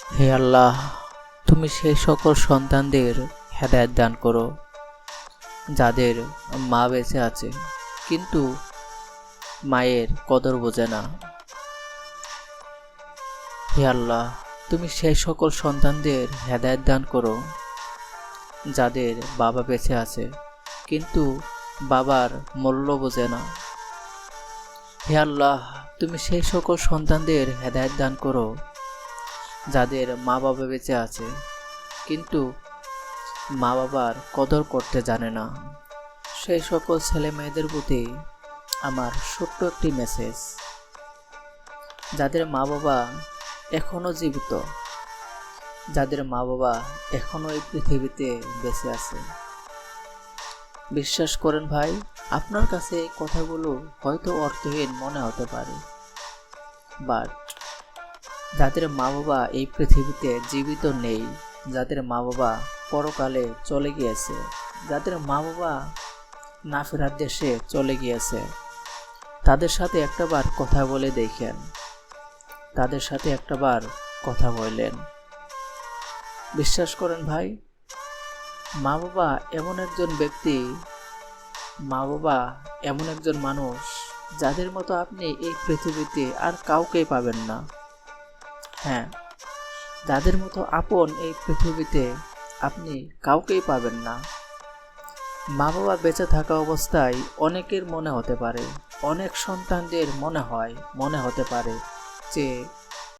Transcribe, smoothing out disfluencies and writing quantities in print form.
হে আল্লাহ, তুমি সেই সকল সন্তানদের হেদায়েত দান করো যাদের মা বেঁচে আছে কিন্তু মায়ের কদর বোঝে না। হে আল্লাহ, তুমি সেই সকল সন্তানদের হেদায়েত দান করো যাদের বাবা বেঁচে আছে কিন্তু বাবার মূল্য বোঝে না। হে আল্লাহ, তুমি সেই সকল সন্তানদের হেদায়েত দান করো যাদের মা বাবা বেঁচে আছে কিন্তু মা বাবার কদর করতে জানে না। সেই সকল ছেলে মেয়েদের প্রতি আমার ছোট্ট একটি মেসেজ, যাদের মা বাবা এখনো জীবিত, যাদের মা বাবা এখনো এই পৃথিবীতে বেঁচে আছে, বিশ্বাস করেন ভাই, আপনার কাছে এই কথাগুলো হয়তো অর্থহীন মনে হতে পারে, বাট যাদের মা বাবা এই পৃথিবীতে জীবিত নেই, যাদের মা বাবা পরকালে চলে গিয়েছে, যাদের মা বাবা না ফেরার দেশে চলে গিয়েছে, তাদের সাথে একটাবার কথা বলে দেখেন, তাদের সাথে একটাবার কথা বললেন। বিশ্বাস করেন ভাই, মা বাবা এমন একজন ব্যক্তি, মা বাবা এমন একজন মানুষ যাদের মতো আপনি এই পৃথিবীতে আর কাউকেই পাবেন না। হ্যাঁ, যাদের মতো আপন এই পৃথিবীতে আপনি কাউকেই পাবেন না। মা বাবা বেঁচে থাকা অবস্থায় অনেকের মনে হতে পারে, অনেক সন্তানদের মনে হতে পারে যে